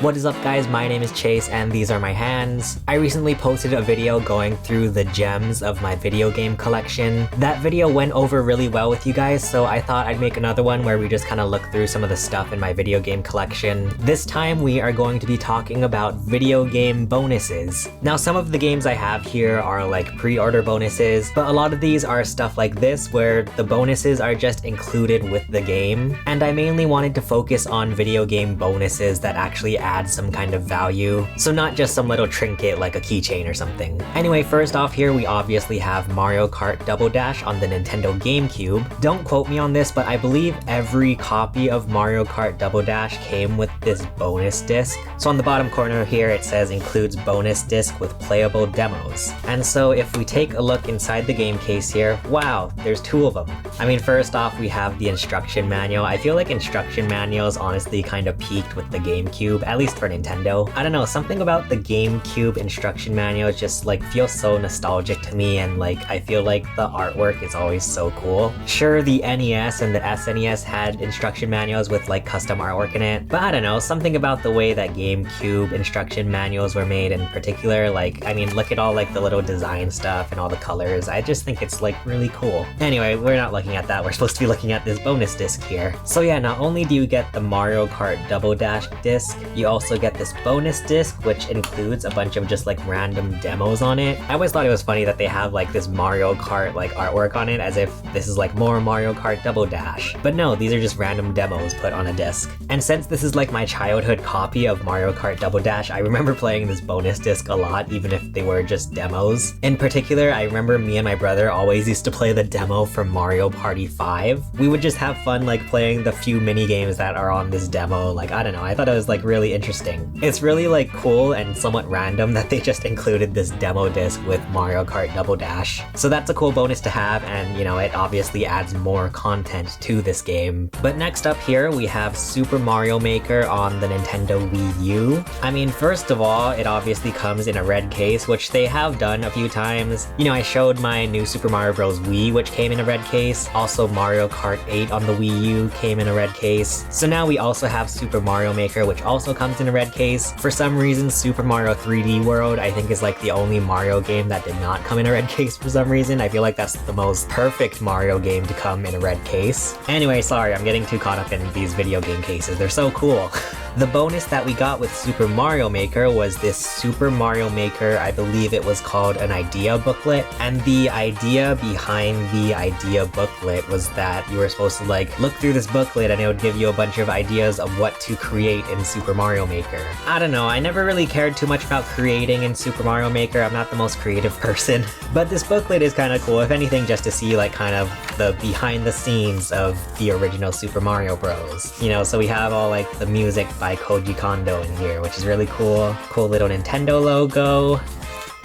What is up guys, my name is Chase and these are my hands. I recently posted a video going through the gems of my video game collection. That video went over really well with you guys, so I thought I'd make another one where we just kind of look through some of the stuff in my video game collection. This time we are going to be talking about video game bonuses. Now some of the games I have here are like pre-order bonuses, but a lot of these are stuff like this where the bonuses are just included with the game. And I mainly wanted to focus on video game bonuses that actually add some kind of value, so not just some little trinket like a keychain or something. Anyway, first off here we obviously have Mario Kart Double Dash on the Nintendo GameCube. Don't quote me on this, but I believe every copy of Mario Kart Double Dash came with this bonus disc. So on the bottom corner here it says includes bonus disc with playable demos. And so if we take a look inside the game case here, wow, there's two of them. I mean, first off we have the instruction manual. I feel like instruction manuals honestly kind of peaked with the GameCube, at least for Nintendo. I don't know, something about the GameCube instruction manual just like feels so nostalgic to me, and like I feel like the artwork is always so cool. Sure, the NES and the SNES had instruction manuals with like custom artwork in it, but I don't know, something about the way that GameCube instruction manuals were made in particular, like, I mean, look at all like the little design stuff and all the colors. I just think it's like really cool. Anyway, we're not looking at that, we're supposed to be looking at this bonus disc here. So yeah, not only do you get the Mario Kart Double Dash disc, you also get this bonus disc, which includes a bunch of just like random demos on it. I always thought it was funny that they have like this Mario Kart like artwork on it, as if this is like more Mario Kart Double Dash. But no, these are just random demos put on a disc. And since this is like my childhood copy of Mario Kart Double Dash, I remember playing this bonus disc a lot, even if they were just demos. In particular, I remember me and my brother always used to play the demo from Mario Party 5. We would just have fun like playing the few mini games that are on this demo. Like, I don't know, I thought it was like really interesting. It's really like cool and somewhat random that they just included this demo disc with Mario Kart Double Dash. So that's a cool bonus to have, and you know, it obviously adds more content to this game. But next up here we have Super Mario Maker on the Nintendo Wii U. I mean, first of all, it obviously comes in a red case, which they have done a few times. You know, I showed my new Super Mario Bros. Wii, which came in a red case. Also Mario Kart 8 on the Wii U came in a red case. So now we also have Super Mario Maker, which also comes in a red case. For some reason, Super Mario 3D World I think is like the only Mario game that did not come in a red case for some reason. I feel like that's the most perfect Mario game to come in a red case. Anyway, sorry, I'm getting too caught up in these video game cases. They're so cool. The bonus that we got with Super Mario Maker was this Super Mario Maker, I believe it was called an idea booklet. And the idea behind the idea booklet was that you were supposed to like look through this booklet and it would give you a bunch of ideas of what to create in Super Mario Maker. I don't know, I never really cared too much about creating in Super Mario Maker. I'm not the most creative person. But this booklet is kind of cool, if anything, just to see like kind of the behind the scenes of the original Super Mario Bros. You know, so we have all like the music by Koji Kondo in here, which is really cool. Cool little Nintendo logo.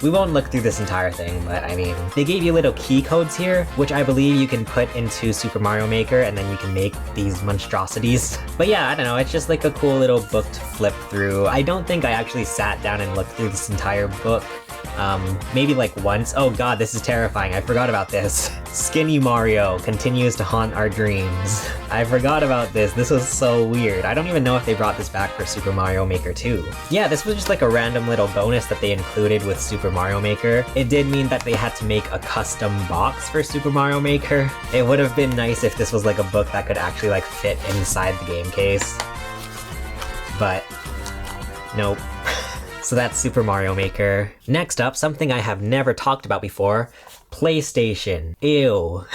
We won't look through this entire thing, but I mean, they gave you little key codes here, which I believe you can put into Super Mario Maker, and then you can make these monstrosities. But yeah, I don't know, it's just like a cool little book to flip through. I don't think I actually sat down and looked through this entire book. Maybe like once. Oh god, this is terrifying. I forgot about this. Skinny Mario continues to haunt our dreams. I forgot about this. This was so weird. I don't even know if they brought this back for Super Mario Maker 2. Yeah, this was just like a random little bonus that they included with Super Mario Maker. It did mean that they had to make a custom box for Super Mario Maker. It would have been nice if this was like a book that could actually like fit inside the game case. But nope. So that's Super Mario Maker. Next up, something I have never talked about before, PlayStation. Ew.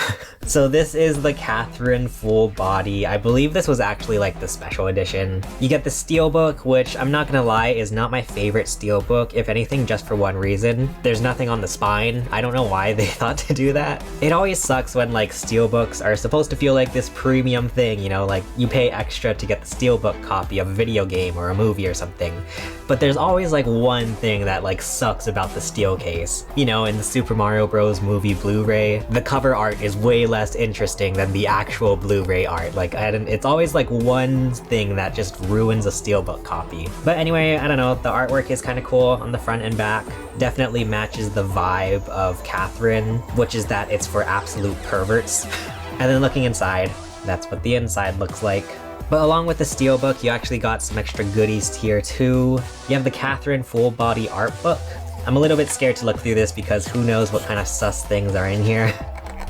So this is the Catherine full body. I believe this was actually like the special edition. You get the steelbook, which I'm not gonna lie is not my favorite steelbook, if anything just for one reason. There's nothing on the spine. I don't know why they thought to do that. It always sucks when like steelbooks are supposed to feel like this premium thing, you know, like you pay extra to get the steelbook copy of a video game or a movie or something. But there's always like one thing that like sucks about the steel case. You know, in the Super Mario Bros. Movie Blu-ray, the cover art is way less interesting than the actual Blu-ray art. Like, it's always like one thing that just ruins a steelbook copy. But anyway, I don't know, the artwork is kind of cool on the front and back. Definitely matches the vibe of Catherine, which is that it's for absolute perverts. And then looking inside, that's what the inside looks like. But along with the steelbook, you actually got some extra goodies here too. You have the Catherine full body art book. I'm a little bit scared to look through this because who knows what kind of sus things are in here.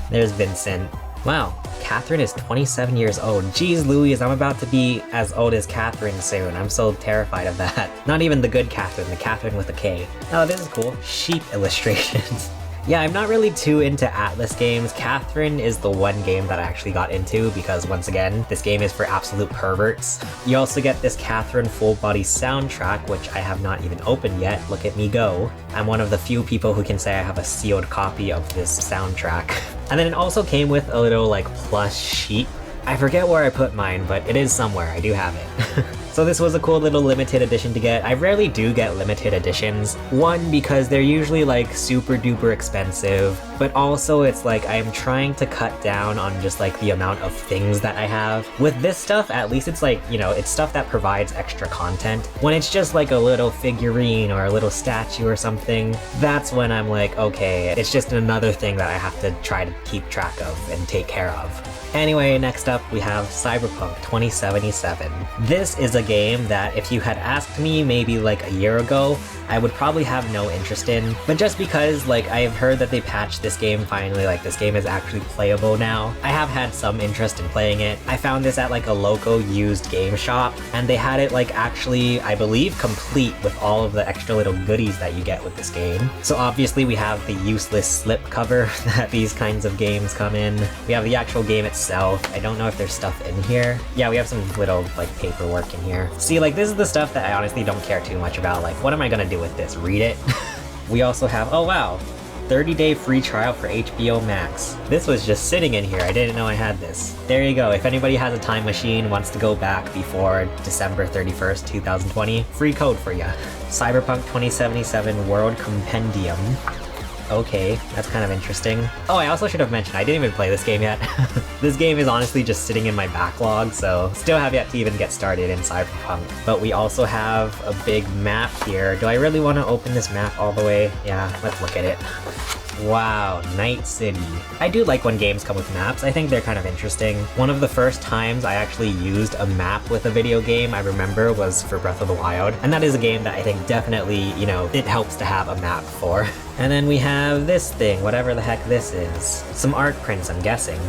There's Vincent. Wow, Catherine is 27 years old. Jeez Louise, I'm about to be as old as Catherine soon. I'm so terrified of that. Not even the good Catherine, the Catherine with a K. Oh, this is cool. Sheep illustrations. Yeah, I'm not really too into Atlas games. Catherine is the one game that I actually got into because, once again, this game is for absolute perverts. You also get this Catherine full body soundtrack, which I have not even opened yet. Look at me go. I'm one of the few people who can say I have a sealed copy of this soundtrack. And then it also came with a little like plush sheep. I forget where I put mine, but it is somewhere. I do have it. So this was a cool little limited edition to get. I rarely do get limited editions. One, because they're usually like super duper expensive, but also it's like I'm trying to cut down on just like the amount of things that I have. With this stuff, at least it's like, you know, it's stuff that provides extra content. When it's just like a little figurine or a little statue or something, that's when I'm like, okay, it's just another thing that I have to try to keep track of and take care of. Anyway, next up we have Cyberpunk 2077. This is a game that if you had asked me maybe like a year ago, I would probably have no interest in, but just because like I've heard that they patched this game finally, like this game is actually playable now, I have had some interest in playing it. I found this at like a local used game shop, and they had it like actually, I believe, complete with all of the extra little goodies that you get with this game. So obviously we have the useless slip cover that these kinds of games come in. We have the actual game itself. I don't know if there's stuff in here. Yeah, we have some little like paperwork in here. See, like this is the stuff that I honestly don't care too much about. Like, what am I gonna do with this? Read it? We also have, oh wow, 30-day free trial for HBO Max. This was just sitting in here. I didn't know I had this. There you go. If anybody has a time machine, wants to go back before December 31st, 2020, free code for ya. Cyberpunk 2077 World Compendium. Okay, that's kind of interesting. Oh, I also should have mentioned, I didn't even play this game yet. This game is honestly just sitting in my backlog, so still have yet to even get started in Cyberpunk. But we also have a big map here. Do I really want to open this map all the way? Yeah, let's look at it. Wow, Night City. I do like when games come with maps. I think they're kind of interesting. One of the first times I actually used a map with a video game, I remember, was for Breath of the Wild. And that is a game that I think definitely, you know, it helps to have a map for. And then we have this thing, whatever the heck this is. Some art prints, I'm guessing.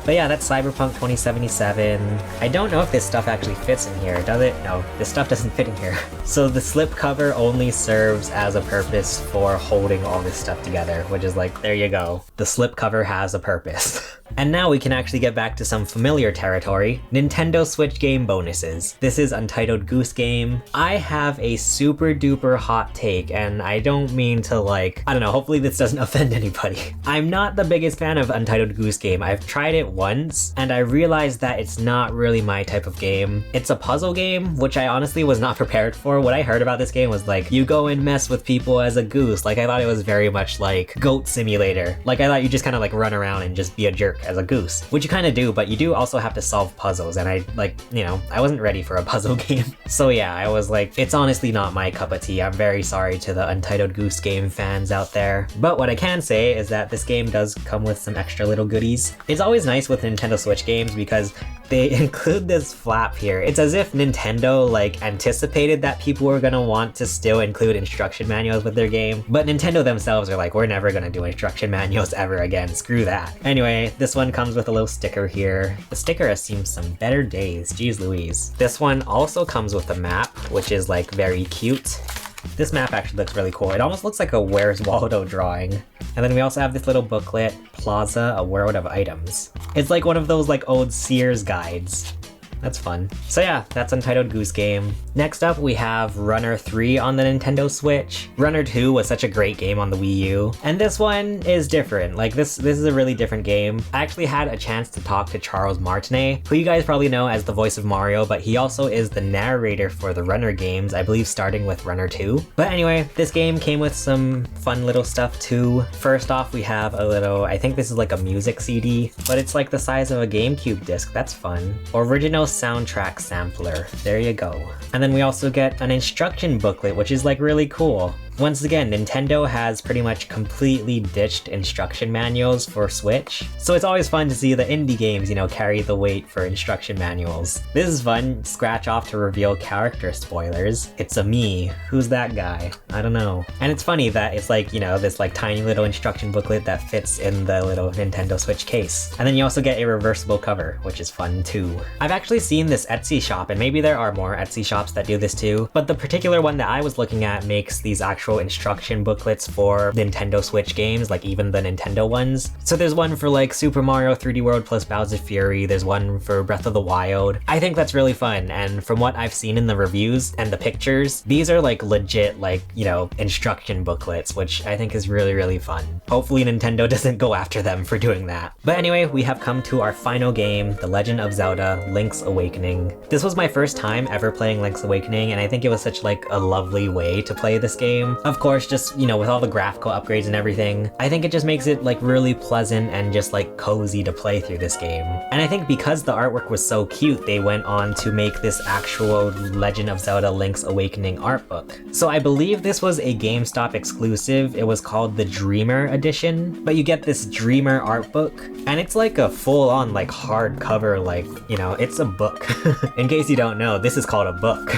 But yeah, that's Cyberpunk 2077. I don't know if this stuff actually fits in here, does it? No, this stuff doesn't fit in here. So the slip cover only serves as a purpose for holding all this stuff together, which is like, there you go. The slip cover has a purpose. And now we can actually get back to some familiar territory, Nintendo Switch game bonuses. This is Untitled Goose Game. I have a super duper hot take, and I don't mean to like, I don't know, hopefully this doesn't offend anybody. I'm not the biggest fan of Untitled Goose Game. I've tried it once, and I realized that it's not really my type of game. It's a puzzle game, which I honestly was not prepared for. What I heard about this game was like, you go and mess with people as a goose. Like I thought it was very much like Goat Simulator. Like I thought you just kind of like run around and just be a jerk as a goose, which you kind of do, but you do also have to solve puzzles, and I like, you know, I wasn't ready for a puzzle game. So yeah, I was like, it's honestly not my cup of tea. I'm very sorry to the Untitled Goose Game fans out there. But what I can say is that this game does come with some extra little goodies. It's always nice with Nintendo Switch games because they include this flap here. It's as if Nintendo like anticipated that people were gonna want to still include instruction manuals with their game, but Nintendo themselves are like, we're never gonna do instruction manuals ever again, screw that. Anyway, this one comes with a little sticker here. The sticker has seen some better days, geez Louise. This one also comes with a map, which is like very cute. This map actually looks really cool. It almost looks like a Where's Waldo drawing. And then we also have this little booklet, Plaza, A World of Items. It's like one of those like old Sears guides. That's fun. So yeah, that's Untitled Goose Game. Next up, we have Runner 3 on the Nintendo Switch. Runner 2 was such a great game on the Wii U. And this one is different. Like this is a really different game. I actually had a chance to talk to Charles Martinet, who you guys probably know as the voice of Mario, but he also is the narrator for the Runner games, I believe starting with Runner 2. But anyway, this game came with some fun little stuff too. First off, we have a little, I think this is like a music CD, but it's like the size of a GameCube disc. That's fun. Original soundtrack sampler. There you go. And then we also get an instruction booklet, which is like really cool. Once again, Nintendo has pretty much completely ditched instruction manuals for Switch, so it's always fun to see the indie games, you know, carry the weight for instruction manuals. This is fun. Scratch off to reveal character spoilers. It's a me. Who's that guy? I don't know. And it's funny that it's like, you know, this like tiny little instruction booklet that fits in the little Nintendo Switch case. And then you also get a reversible cover, which is fun too. I've actually seen this Etsy shop, and maybe there are more Etsy shops that do this too, but the particular one that I was looking at makes these actual instruction booklets for Nintendo Switch games, like even the Nintendo ones. So there's one for like Super Mario 3D World plus Bowser's Fury, there's one for Breath of the Wild. I think that's really fun, and from what I've seen in the reviews and the pictures, these are like legit, like, you know, instruction booklets, which I think is really, really fun. Hopefully Nintendo doesn't go after them for doing that. But anyway, we have come to our final game, The Legend of Zelda: Link's Awakening. This was my first time ever playing Link's Awakening, and I think it was such like a lovely way to play this game. Of course, just, you know, with all the graphical upgrades and everything, I think it just makes it like really pleasant and just like cozy to play through this game. And I think because the artwork was so cute, they went on to make this actual Legend of Zelda: Link's Awakening art book. So I believe this was a GameStop exclusive. It was called the Dreamer Edition, but you get this Dreamer art book, and it's like a full-on like hardcover, like, you know, it's a book. In case you don't know, this is called a book.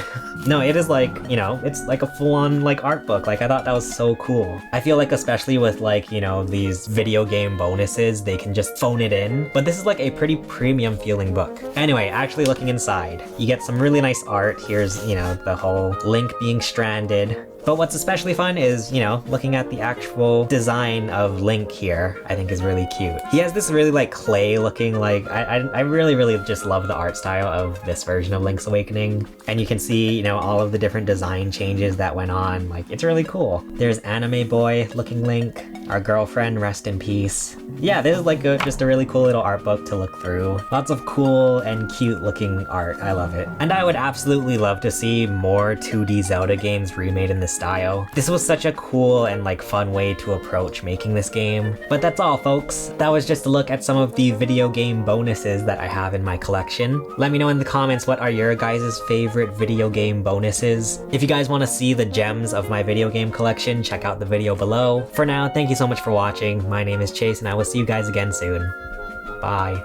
No, it is like, you know, it's like a full-on like art book. Like, I thought that was so cool. I feel like especially with like, you know, these video game bonuses, they can just phone it in, but this is like a pretty premium feeling book. Anyway, actually looking inside, you get some really nice art. Here's, you know, the whole Link being stranded. But what's especially fun is, you know, looking at the actual design of Link here, I think is really cute. He has this really like clay looking, like, I really just love the art style of this version of Link's Awakening. And you can see, you know, all of the different design changes that went on. Like, it's really cool. There's anime boy looking Link, our girlfriend, rest in peace. Yeah, this is like just a really cool little art book to look through. Lots of cool and cute looking art. I love it. And I would absolutely love to see more 2D Zelda games remade in this style. This was such a cool and like fun way to approach making this game. But that's all, folks. That was just a look at some of the video game bonuses that I have in my collection. Let me know in the comments what are your guys' favorite video game bonuses. If you guys want to see the gems of my video game collection, check out the video below. For now, thank you so much for watching. My name is Chase, and I will see you guys again soon. Bye.